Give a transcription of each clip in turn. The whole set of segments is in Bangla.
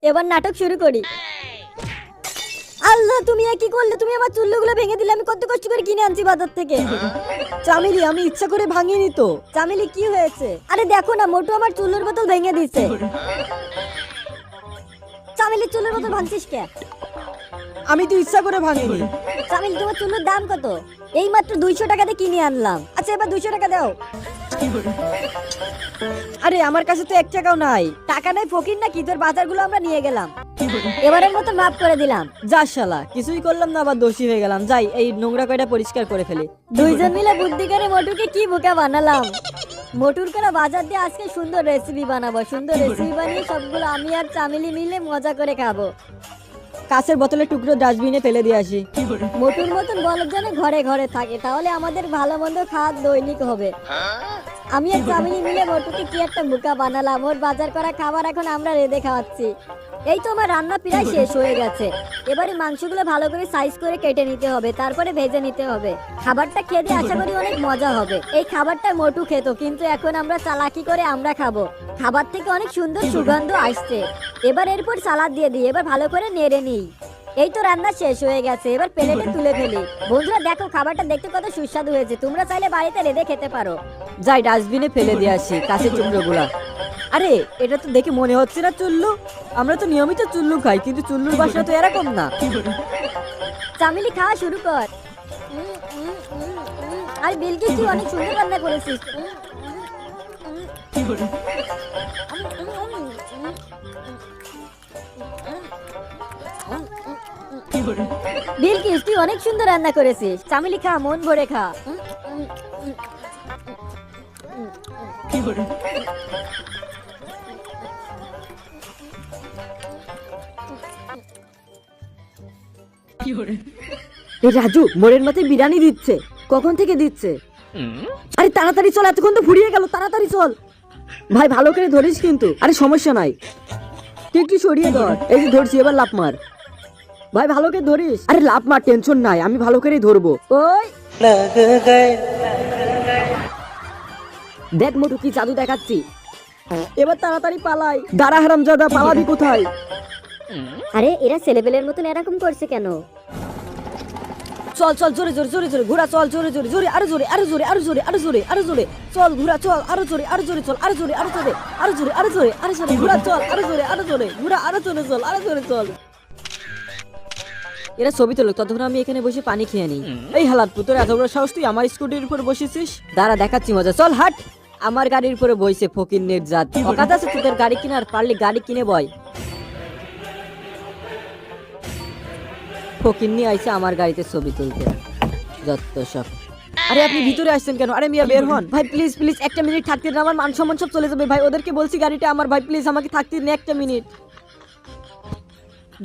এবার নাটক শুরু করি। আল্লাহ, তুমি কি করলে? তুমি আমার চুল্লুগুলো ভেঙে দিলে। আমি কত কষ্ট করে কিনে আনছি বাজার থেকে। চামেলি, আমি ইচ্ছা করে ভাঙিনি তো। চামেলি, কি হয়েছে? আরে দেখো না, মোটু আমার চুল্লুর বোতল ভেঙে দিয়েছে। চামেলি, চুল্লুর বোতল ভাঙছিস কে? আমি তো ইচ্ছা করে ভাঙিনি। চামেলি, তোমার চুল্লুর দাম কত? এই মাত্র 200 টাকাতে কিনে আনলাম। আচ্ছা, এবার 200 টাকা দাও। আরে আমার কাছে তো 1 টাকাও নাই। টাকা নাই ফকির নাকি? তোর বাজারগুলো আমরা নিয়ে গেলাম। এবারের মতো মাফ করে দিলাম। যা শালা, কিছুই করলাম না, আবার দোষী হয়ে গেলাম। যাই, এই নোংরা কয়টা পরিষ্কার করে ফেলি। দুইজন মিলে বুদ্ধি করে মোটুকে কি বোকা বানালাম। মোটুর করে বাজার দিয়ে আজকে সুন্দর রেসিপি বানাবো। সুন্দর রেসিপি বানিয়ে সবগুলো আমি আর চামেলি মিলে মজা করে খাবো। কাঁচের বোতলের টুকরো ডাস্টবিনে ফেলে দিয়ে আসি। মোটুর মতন বলদ যেন ঘরে ঘরে থাকে, তাহলে আমাদের ভালো মন্দ খাওয়া দৈনিক হবে। আমি আর চামেলি মিলে মোটুকে কি একটা বোকা বানালাম। ওর বাজার করা খাবার এখন আমরা রেঁধে খাওয়াচ্ছি। এই তো আমার রান্না প্রায় শেষ হয়ে গেছে। এবারে মাংসগুলো ভালো করে সাইজ করে কেটে নিতে হবে, তারপরে ভেজে নিতে হবে। খাবারটা খেতে আশা করি অনেক মজা হবে। এই খাবারটা মোটু খেত, কিন্তু এখন আমরা চালাকি করে আমরা খাবো। খাবার থেকে অনেক সুন্দর সুগন্ধ আসছে। এবার এরপর সালাদ দিয়ে দিই। এবার ভালো করে নেড়ে নিই। এই তো রান্না শেষ হয়ে গেছে, এবার প্লেটে তুলে ফেলি। বন্ধুরা দেখো, খাবারটা দেখতে কত সুস্বাদু হয়েছে। তোমরা চাইলে বাড়িতে রেঁধে খেতে পারো। যাই, ডাস্টবিনে ফেলে দিয়ে আসি কাঁচের টুকরোগুলা। আরে, এটা তো দেখে মনে হচ্ছে না চুল্লু। আমরা তো নিয়মিত চুল্লু খাই, কিন্তু চুল্লুর বাসা তো এরকম না। চামেলি, খাওয়া শুরু কর। আর বিলকিস, তুই অনেক সুন্দর রান্না করেছিস। বিলকিস, তুই অনেক সুন্দর রান্না করেছিস। চামেলি, খা, মন ভরে খা। এই রাজু, মোড়ের মাথায় বিরিয়ানি দিচ্ছে। কখন থেকে দিচ্ছে? আরে তাড়াতাড়ি চল, এতক্ষণ তো ফুরিয়ে গেল, তাড়াতাড়ি চল। ভাই, ভালো করে ধরিস কিন্তু। আরে সমস্যা নাই, তুই একটু সরিয়ে ধর। এই যে ধরছি, এবার লাফ মার। ভাই, ভালো করে ধরিস। আরে লাফ মার, টেনশন নাই, আমি ভালো করেই ধরবো। ওই দেখ মোটু, কি জাদু দেখাচ্ছি। এবার তাড়াতাড়ি পালাই। দাঁড়া হারামজাদা, পালাবি কোথায়? আরে, এরা ছেলেবেলের মতন এরকম করছে কেন? চল চল, জোরে জোরে জোরে জোরে ঘোরা, চল জোরে জোরে জোরে, আরো জোরে, আরো জোরে, আরো জোরে, আরো জোরে, আরো জোরে চল ঘোরা, চল আরো জোরে, আরো জোরে চল, আরো জোরে, আরো জোরে, আরো জোরে, আরো জোরে, আরো জোরে ঘোরা, চল আরো জোরে, আরো জোরে ঘোরা, আরো জোরে চল, আরো জোরে চল। এরা ছবি তোলো, ততক্ষণ আমি এখানে বসে পানি খেয়ে নিই। এই হালাত পুতর, এত বড় সাহস তুই আমার স্কুটির উপর বসেছিস? দাঁড়া, দেখাচ্ছি মজা। চল হাট। আমার গাড়ির উপরে বইছে ফকিন্নের জাত। অকাত আছে তোদের গাড়ি কেনার? পারলি গাড়ি কিনে বয়। ফকিন্নি আইছে আমার গাড়িতে ছবি তুলতে, যত সব। আরে আপনি ভিতরে আসছেন কেন? আরে মিয়া, বের হন ভাই, প্লিজ প্লিজ, একটা মিনিট থাকতে দিন, আমার মান সম্মান সব চলে যাবে ভাই। ওদেরকে বলছি গাড়িটা আমার, ভাই প্লিজ আমাকে থাকতে দিন একটা মিনিট।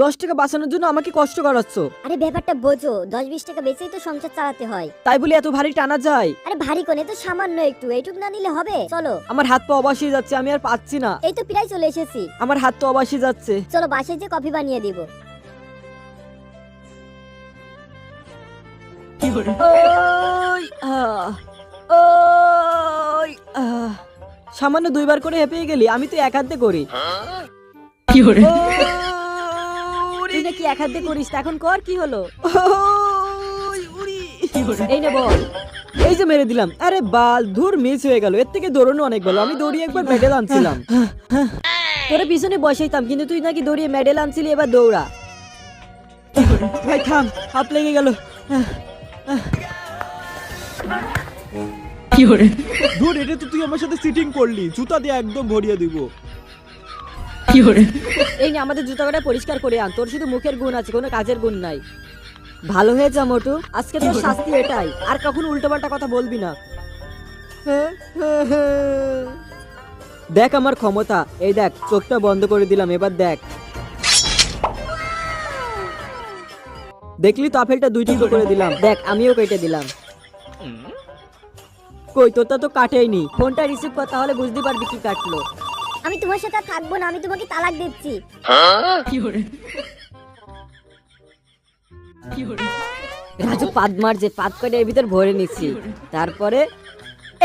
10 টাকা বাঁচানোর জন্য আমাকে কষ্ট করাচ্ছ। আরে ব্যাপারটা বোঝো, 10-20 টাকা বেচেই তো সংসার চালাতে হয়। তাই বলে এত ভারী টানা যায়? আরে ভারী কোনে, তো সামান্য একটু, এইটুক না নিলে হবে? চলো। আমার হাত পা অবাসিয়ে যাচ্ছে, আমি আর পাচ্ছি না। এই তো প্রায় চলে এসেছি। আমার হাত তো অবাসিয়ে যাচ্ছে। চলো, বাসায় যে কফি বানিয়ে দিব। ওই ওই সামান্য 2 বার করে হেঁপে গেলি, আমি তো এক হাতে করি। তুই নাকি এক হাতে করিস, তা এখন কর। কি হলো? এই নে বল। এই যে মেরে দিলাম। আরে বাল, ধুর, মিস হয়ে গেল। এর থেকে দৌড়ানো অনেক ভালো। আমি দৌড়িয়ে একবার মেডেল আনছিলাম। তোরে পিছনে বসাইতাম, কিন্তু তুই নাকি দৌড়িয়ে মেডেল আনছিলি, এবার দৌড়া। ভাই থাম, হাত লেগে গেল। ধুর, এটা তো তুই আমার সাথে সিটিং করলি। জুতা দিয়ে একদম ভরিয়ে দিব। এই নে, আমাদের জুতা কটা পরিষ্কার করে আন। তোর শুধু মুখের গুণ আছে, কোনো কাজের গুণ নাই। ভালো হয়ে যা মোটু, আজকে তোর শাস্তি এটাই। আর কখনো উল্টোপাল্টা কথা বলবি না। দেখ আমার ক্ষমতা। এই দেখ, চোখটা বন্ধ করে দিলাম, এবার দেখ। দেখলি তো, আপেলটা 2 টুকরো করে দিলাম। দেখ, আমিও কেটে দিলাম। কই, তোরটা তো কাটেইনি। ফোনটা রিসিভ কর, তাহলে বুঝতে পারবি কি কাটলো। আমি তোমার সাথে আর থাকবো না, আমি তোমাকে তালাক দিচ্ছি। রাজু, পাদ মার, যে পাদ করে এর ভিতর ভরে নিচ্ছি। তারপরে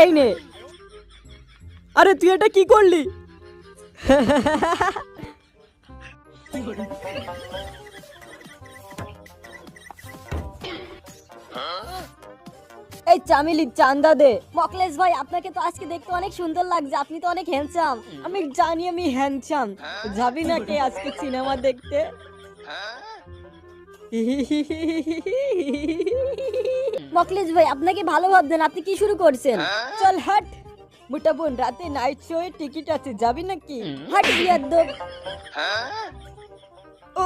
এই নে। আরে তুই এটা কি করলি? এই চামিলি চান্দা দে। মকলেশ ভাই আপনাকে তো আজকে দেখতে অনেক সুন্দর লাগছে, আপনি তো অনেক হ্যান্ডসাম। আমি জানি আমি হ্যান্ডসাম। যাবি না কে আজকে সিনেমা দেখতে? মকলেশ ভাই আপনাকে ভালো ভাবতেন, আপনি কি শুরু করছেন? চল হাট মোটা বোন, রাতে নাইট শো এর টিকিট আছে, যাবি নাকি? হাট বিয়াদ্দব।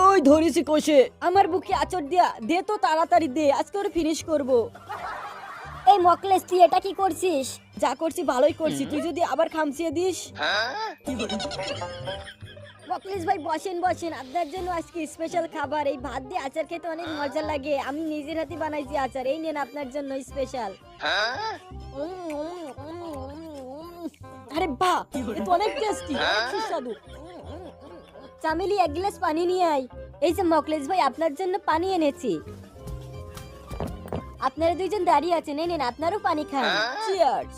ওই ধরিছি কোষে, আমার বুকে আচর দিয়া দে তো, তাড়াতাড়ি দে, আজকে ওরে ফিনিশ করব। এই মকলেশ তুই এটা কি করছিস? যা করছি ভালোই করছি, তুই যদি আবার খামচিয়ে দিস। মকলেশ ভাই বসেন বসেন, আপনার জন্য আজকে স্পেশাল খাবার। এই ভাত দিয়ে আচার খেতে অনেক মজা লাগে, আমি নিজের হাতে বানাইছি আচার। এই নেন আপনার জন্য স্পেশাল। আরে বাহ, এ তো অনেক টেস্টি, সুস্বাদু। চামেলি এক গ্লাস পানি নিয়ে আয়। এই যে মকলেশ ভাই আপনার জন্য পানি এনেছি। আপনারা দুইজন দাঁড়িয়ে আছেন, এই নেন আপনারও পানি খান। চিয়ার্স।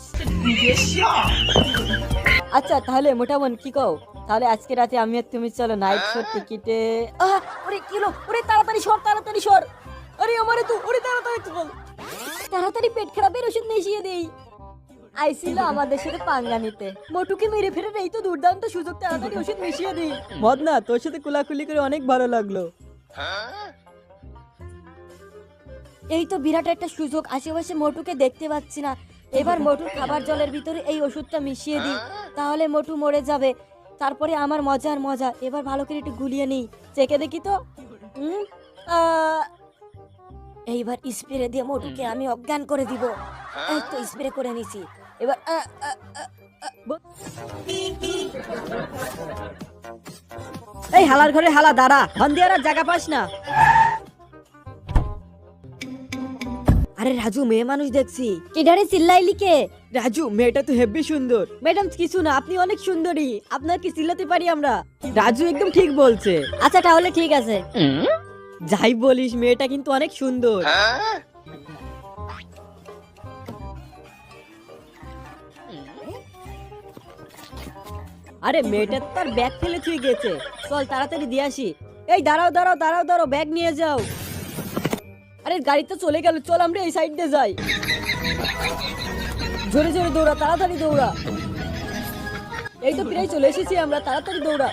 আচ্ছা তাহলে মোটা বোন কি কও, তাহলে আজকে রাতে আমি আর তুমি চলো নাইট শো টিকিটে। ওরে কিলো, ওরে তাড়াতাড়ি সর, তাড়াতাড়ি সর। আরে আমারে তো, ওরে তাড়াতাড়ি চল। তাড়াতাড়ি পেট খারাপের ওষুধ মিশিয়ে দেই। আইছিল আমাদের সাথে পাঙ্গা নিতে, মোটুকে মেরে ফেরে এই তো দুর্দান্ত সুযোগ, তাড়াতাড়ি ওষুধ মিশিয়ে দিই। মদ না, তোর সাথে কুলাকুলি করে অনেক ভালো লাগলো। এই তো বিরাট একটা সুযোগ, আশেপাশে মোটুকে দেখতে পাচ্ছি না। এবার মোটুর খাবার জলের ভিতরে এই ওষুধটা মিশিয়ে দিই, তাহলে মোটু মরে যাবে। তারপরে আমার মজার মজা। এবার ভালো করে একটু গুলিয়ে নিই, চেকে দেখি তো। এইবার স্প্রে দিয়ে মোটুকে আমি অজ্ঞান করে দিব। এই তো স্প্রে করে নিছি। এবার এই হালার ঘরে হালা, দাঁড়া, হন্দিয়ার আর জায়গা পাস না। আরে রাজু, মেয়ে মানুষ দেখছি। কিডারে চিল্লাইলি কে? রাজু, মেয়েটা তো হেব্বি সুন্দর। ম্যাডাম কিছু না, আপনি অনেক সুন্দরী, আপনার কি চিল্লাতে পারি আমরা? রাজু একদম ঠিক বলছে। আচ্ছা তাহলে ঠিক আছে। যাই বলিস, মেয়েটা কিন্তু অনেক সুন্দর। আরে মেয়েটা তার ব্যাগ ফেলে থুই গেছে, চল তাড়াতাড়ি দিয়ে আসি। এই দাঁড়াও দাঁড়াও দাঁড়াও দাঁড়াও, ব্যাগ নিয়ে যাও। আরে গাড়ি তো চলে গেল, চল আমরা এই সাইড দিয়ে যাই। জোরে জোরে দৌড়া, তাড়াতাড়ি দৌড়া। এই তো প্রায় চলে এসেছি আমরা, তাড়াতাড়ি দৌড়া,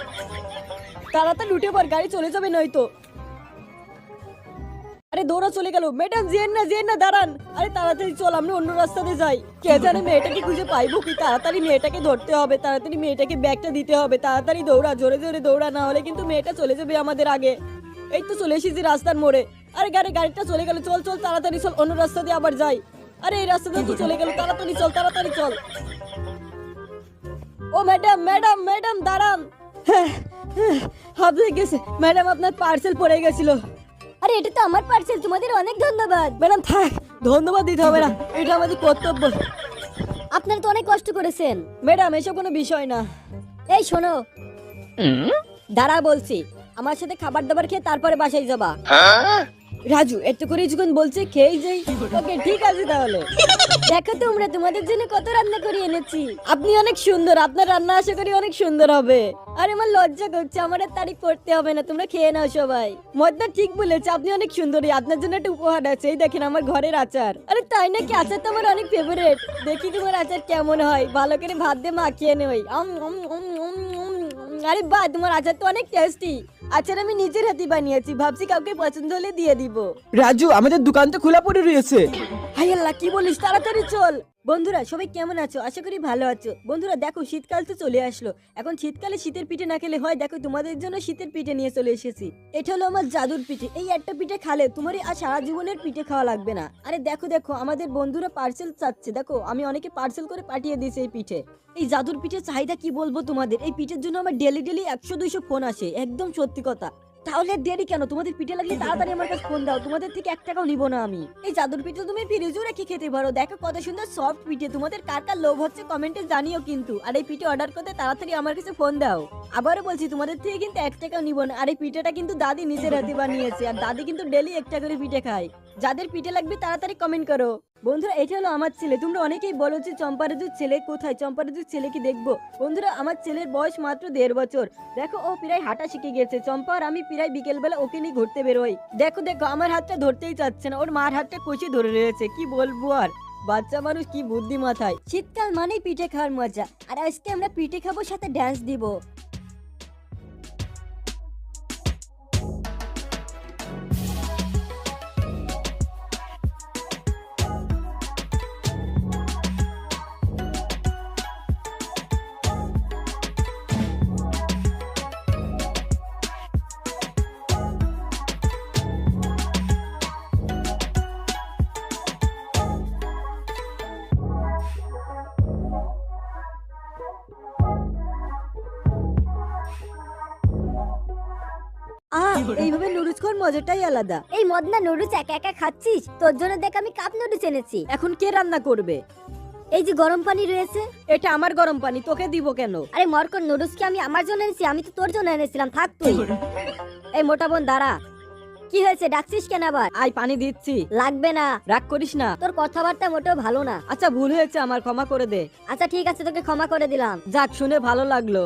তাড়াতাড়ি উঠে পর, গাড়ি চলে যাবে নয়তো। আরে দৌড়া চলে গেল। ম্যাডাম যেন না, দাঁড়ান। আরে তাড়াতাড়ি চল, আমরা অন্য রাস্তাতে যাই। কে জানে মেয়েটাকে খুঁজে পাইবো কি। তাড়াতাড়ি মেয়েটাকে ধরতে হবে, তাড়াতাড়ি মেয়েটাকে ব্যাগটা দিতে হবে। তাড়াতাড়ি দৌড়া, জোরে জোরে দৌড়া, না হলে কিন্তু মেয়েটা চলে যাবে আমাদের আগে। এই তো চলে এসেছি রাস্তার মোড়ে। আরে গাড়িটা চলে গেল, চল চল তাড়াতাড়ি চল, অন্য রাস্তা দিয়ে আবার যাই। আরে এই রাস্তাতে তো চলে গেল, তাড়াতাড়ি চল, তাড়াতাড়ি চল। ও ম্যাডাম ম্যাডাম ম্যাডাম দাঁড়ান। হাবড়ে গেছে ম্যাডাম, আপনার পার্সেল পড়ে গেছিল। আরে এটা তো আমার পার্সেল, তোমাদের অনেক ধন্যবাদ। ম্যাডাম থাক, ধন্যবাদ দিতে হবে না, এটা আমাদের কর্তব্য। আপনারা তো অনেক কষ্ট করেছেন। ম্যাডাম এসব কোনো বিষয় না। এই শোনো, দাঁড়া বলছি, আমার সাথে খাবার দাবার খেয়ে তারপরে বাসায় যাবা। রাজু এত করে যখন বলছে খেয়ে যাই। ওকে ঠিক আছে তাহলে। দেখো তোমরা, তোমাদের জন্য কত রান্না করে এনেছি। আপনি অনেক সুন্দর, আপনার রান্না আশা করি অনেক সুন্দর হবে। আরে আমার লজ্জা করছে, আমার আর তারিফ করতে হবে না, তোমরা খেয়ে নাও সবাই। মদনা ঠিক বলেছে, আপনি অনেক সুন্দরী, আপনার জন্য একটা উপহার আছে। এই দেখেন আমার ঘরের আচার। আরে তাই নাকি? আচার তো আমার অনেক ফেভারিট। দেখি তোমার আচার কেমন হয়, ভালো করে ভাত দিয়ে মাখিয়ে নেই। আরে বাহ, তোমার আচার তো অনেক টেস্টি। আচার আমি নিজের হাতে বানিয়েছি, ভাবছি কাউকে পছন্দ হলে দিয়ে দিব। রাজু, আমাদের দোকান তো খোলা পড়ে রয়েছে। হাই আল্লাহ, কি বলিস, তাড়াতাড়ি চল। বন্ধুরা সবাই কেমন আছো? আশা করি ভালো আছো। বন্ধুরা দেখো, শীতকাল তো চলে আসলো। এখন শীতকালে শীতের পিঠে না খেলে হয়? দেখো তোমাদের জন্য শীতের পিঠে নিয়ে চলে এসেছি। এটা হলো আমার জাদুর পিঠে। এই একটা পিঠে খালে তোমার আর সারা জীবনের পিঠে খাওয়া লাগবে না। আরে দেখো দেখো, আমাদের বন্ধুরা পার্সেল চাচ্ছে। দেখো আমি অনেকে পার্সেল করে পাঠিয়ে দিয়েছি এই পিঠে। এই জাদুর পিঠের চাহিদা কি বলবো তোমাদের। এই পিঠের জন্য আমার ডেলি 100-200 ফোন আসে, একদম সত্যি কথা। তাহলে দেরি কেন? তোমাদের পিঠে লাগলে তাড়াতাড়ি আমার কাছে ফোন দাও, তোমাদের থেকে 1 টাকাও নিব না আমি। এই জাদুর পিঠে তুমি ফ্রিজেও রেখে খেতে পারো। দেখো কত সুন্দর সফট পিঠে। তোমাদের কার কার লোভ হচ্ছে কমেন্টে জানিও কিন্তু। আর এই পিঠে অর্ডার করতে তাড়াতাড়ি আমার কাছে ফোন দাও। আবারও বলছি, তোমাদের থেকে কিন্তু 1 টাকাও নিব না। আর এই পিঠেটা কিন্তু দাদি নিজের হাতে বানিয়েছে, আর দাদি কিন্তু ডেলি 1টা করে পিঠে খায়। যাদের পিঠে লাগবে তাড়াতাড়ি কমেন্ট করো। বন্ধুরা এটা হলো আমার ছেলে। তোমরা অনেকেই বলো যে চম্পারাজুর ছেলে কোথায়, চম্পারাজুর ছেলে কি দেখবো। বন্ধুরা আমার ছেলের বয়স মাত্র 1.5 বছর। দেখো ও প্রায় হাঁটা শিখে গেছে। চম্পা আর আমি প্রায় বিকেলবেলা ওকে নিয়ে ঘুরতে বেরোই। দেখো দেখো আমার হাতটা ধরতেই চাচ্ছে না, ওর মার হাতটা কষে ধরে রয়েছে। কি বলবো আর, বাচ্চা মানুষ কি বুদ্ধি মাথায়। শীতকাল মানেই পিঠে খাওয়ার মজা, আর আজকে আমরা পিঠে খাবো, সাথে ড্যান্স দিব। এইভাবে নুডলস খাওয়ার মজাটাই আলাদা। এই মদনা নুডলস একা একা খাচ্ছিস? তোর জন্য দেখ আমি কাপ নুডলস এনেছি। এখন কে রান্না করবে? এই যে গরম পানি রয়েছে। এটা আমার গরম পানি, তোকে দিব কেন? আরে মরকন, নুডলস কি আমি আমার জন্য এনেছি? আমি তো তোর জন্য এনেছিলাম, থাক তুই। এই মোটা বোন দাঁড়া। কি হয়েছে, ডাকছিস কেন আবার? আই পানি দিচ্ছি। লাগবে না, রাগ করিস না। তোর কথাবার্তা মোটেও ভালো না। আচ্ছা ভুল হয়েছে আমার, ক্ষমা করে দে। আচ্ছা ঠিক আছে, তোকে ক্ষমা করে দিলাম। যাক, শুনে ভালো লাগলো।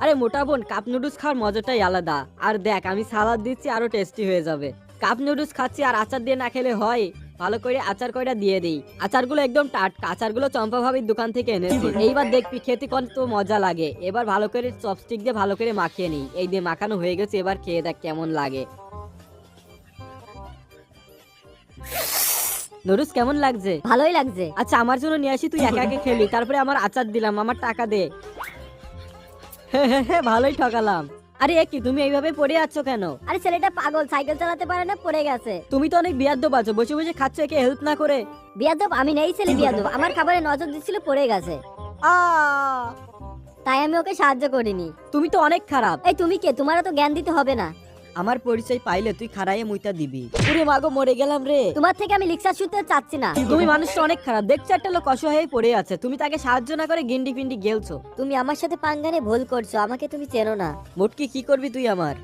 আরে মোটা বোন, কাপ নুডলস খাওয়ার মজাটাই আলাদা। আর দেখ আমি সালাদ দিচ্ছি, আরো টেস্টি হয়ে যাবে। কাপ নুডলস খাচ্ছি আর আচার দিয়ে না খেলে হয়? ভালো করে আচার কয়টা দিয়ে দিই। আচারগুলো একদম টাটকা, আচারগুলো চম্পা ভাবির দোকান থেকে এনেছি। এইবার দেখবি খেতে কত মজা লাগে। এবার ভালো করে চপস্টিক দিয়ে ভালো করে মাখিয়ে নিই। এই দিয়ে মাখানো হয়ে গেছে, এবার খেয়ে দেখ কেমন লাগে। নুডলস কেমন লাগছে? ভালোই লাগছে। আচ্ছা আমার জন্য নিয়ে আসি, তুই একা একা খেলি, তারপরে আমার আচার দিলাম, আমার টাকা দে। ভালোই ঠকালাম। আরে কি তুমি এইভাবে পড়ে আছো কেন? আরে ছেলেটা পাগল, সাইকেল চালাতে পারে না, পড়ে গেছে। তুমি তো অনেক বিয়াদ্দপ আছো, বসে বসে খাচ্ছ, একে হেল্প না করে। বিয়াদব আমি নেই, ছেলে বিয়াদব। আমার খাবারে নজর দিচ্ছিল, পড়ে গেছে, তাই আমি ওকে সাহায্য করিনি। তুমি তো অনেক খারাপ। এই তুমি কে? তোমারও তো জ্ঞান দিতে হবে না। আমার পরিচয় পাইলে তুই খারাইয়ে মুইতা দিবি। ওরে মাগো, মরে গেলাম রে। তোমার থেকে আমি লিক্সার শুনতে চাচ্ছি না। তুমি মানুষটা অনেক খারাপ। দেখছো একটা লোক অসহায় পড়ে আছে, তুমি তাকে সাহায্য না করে গিন্ডি ফিন্ডি গেলছো। তুমি আমার সাথে পাঙ্গানে ভুল করছো, আমাকে তুমি চেনো না। মোটকি কি করবি তুই আমার?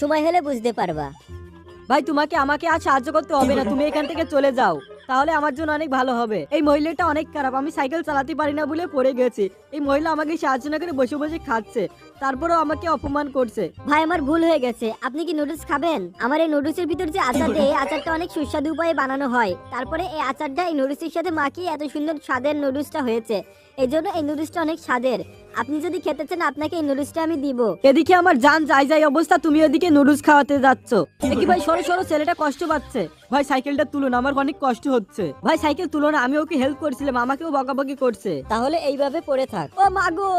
সময় হলে বুঝতে পারবা। ভাই তোমাকে আমাকে আর সাহায্য করতে হবে না, তুমি এখান থেকে চলে যাও, তাহলে আমার জন্য অনেক ভালো হবে। এই মহিলাটা অনেক খারাপ, আমি সাইকেল চালাতে পারি না বলে পড়ে গেছি। এই মহিলা আমাকে সাহায্য না করে বসে বসে খাচ্ছে, তারপরেও আমাকে অপমান করছে। ভাই আমার ভুল হয়ে গেছে, আপনি কি নুডলস খাবেন? আমার এই নুডলসের ভিতর যে আচার দেয়, এই আচারটা অনেক সুস্বাদু উপায়ে বানানো হয়। তারপরে এই আচারটা এই নুডলসের সাথে মাখিয়ে এত সুন্দর স্বাদের নুডলসটা হয়েছে। এই জন্য এই নুডলসটা অনেক স্বাদের। আপনি যদি খেতে চান আপনাকে এই নুডলসটা আমি দিব। এদিকে আমার জান যাই যাই অবস্থা, তুমি ওদিকে নুডলস খাওয়াতে যাচ্ছ। কি ভাই, সরো সরো, ছেলেটা কষ্ট পাচ্ছে। ভাই সাইকেলটা তুলো না, আমার অনেক কষ্ট হচ্ছে। ভাই সাইকেল তুলো না, আমি ওকে হেল্প করছিলাম, আমাকেও বকাবকি করছে। তাহলে এইভাবে পড়ে থাক। ও মাগো,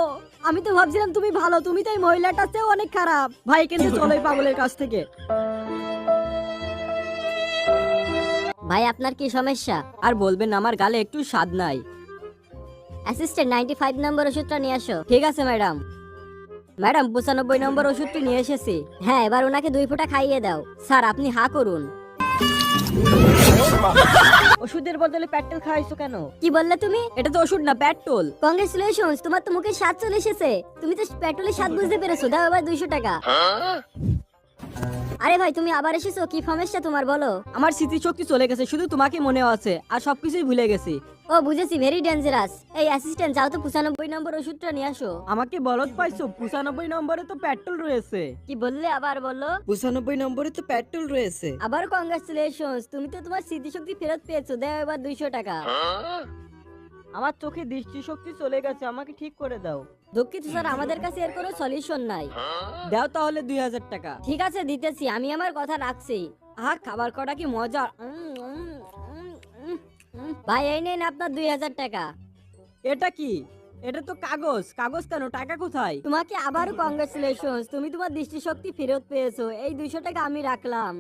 আমি তো ভাবছিলাম তুমি ভালো, তুমি তো এই মহিলাটার চেয়েও অনেক খারাপ। ভাই কিন্তু চলো এই পাগলের কাছ থেকে। ভাই আপনার কি সমস্যা? আর বলবেন না, আমার গালে একটু স্বাদ নাই। অ্যাসিস্ট্যান্ট 95 নম্বর ওষুধটা নিয়ে আসো। ঠিক আছে ম্যাডাম। ম্যাডাম 95 নম্বর ওষুধটি নিয়ে এসেছি। হ্যাঁ, এবার ওনাকে 2 ফোঁটা খাইয়ে দাও। স্যার আপনি হা করুন। ওষুধের বদলে পেট্রোল খাওয়াইছো কেন? কি বললে তুমি? এটা তো ওষুধ না, পেট্রোল। কংগ্রেচুলেশনস, তোমার তো মুখে স্বাদ চলে এসেছে। তুমি তো পেট্রোলের স্বাদ বুঝতে পেরেছো। দাও এবার 200 টাকা। আরে ভাই তুমি আবার এসেছো, কি সমস্যা তোমার বলো? আমার স্মৃতিশক্তি চলে গেছে, শুধু তোমাকে মনে আছে, আর সবকিছুই ভুলে গেছি। ও বুঝেছি, ভেরি ডেঞ্জারাস। এই অ্যাসিস্ট্যান্ট যাও তো 95 নম্বর ওষুধটা নিয়ে আসো। আমাকে বলদ পাইছো? 95 নম্বরে তো পেট্রোল রয়েছে। কি বললে আবার বলো? 95 নম্বরে তো পেট্রোল রয়েছে। আবার কংগ্রেচুলেশনস, তুমি তো তোমার স্মৃতিশক্তি ফেরত পেয়েছো। দাও এবার 200 টাকা। আমার চোখে দৃষ্টিশক্তি চলে গেছে, আমাকে ঠিক করে দাও। দুঃখিত স্যার, আমাদের কাছে এর কোনো সলিউশন নাই। দাও তাহলে 2000 টাকা। ঠিক আছে দিতেছি, আমি আমার কথা রাখছি। আহা, খাবার কটা কি মজা। ভাই এই নেন আপনার 2000 টাকা। এটা কি? এটা তো কাগজ। কাগজ কেন? টাকা কোথায়? তোমাকে আবারও কংগ্রেচুলেশনস, তুমি তোমার দৃষ্টিশক্তি ফেরত পেয়েছো। এই 200 টাকা আমি রাখলাম।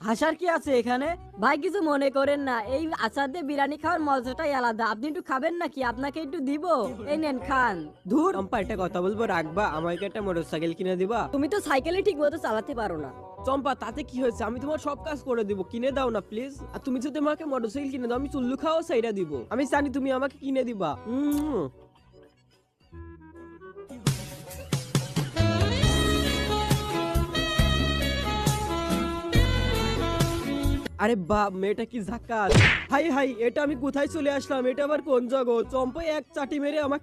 হাসার কি আছে এখানে? ভাই কিছু মনে করেন না, এই আচার দিয়ে বিরিয়ানি খাওয়ার মজাটাই আলাদা। আপনি একটু খাবেন নাকি? আপনাকে একটু দিব। এই নেন খান। ধুর, চম্পা একটা কথা বলবো, রাখবা? আমাকে একটা মোটরসাইকেল কিনে দিবা? তুমি তো সাইকেলে ঠিক মতো চালাতে পারো না। চম্পা তাতে কি হয়েছে? আমি তোমার সব কাজ করে দিব, কিনে দাও না প্লিজ। আর তুমি যদি আমাকে মোটরসাইকেল কিনে দাও, আমি চুল্লু খাওয়া সাইডা দিব। আমি জানি তুমি আমাকে কিনে দিবা। আরে বাপ, মেয়েটা কি ঝাকাস! হাই হাই, এটা আমি কোথায় চলে আসলাম? এটা আবার কোন জগৎ? চম্পাই এক চাটি মেরে আমাকে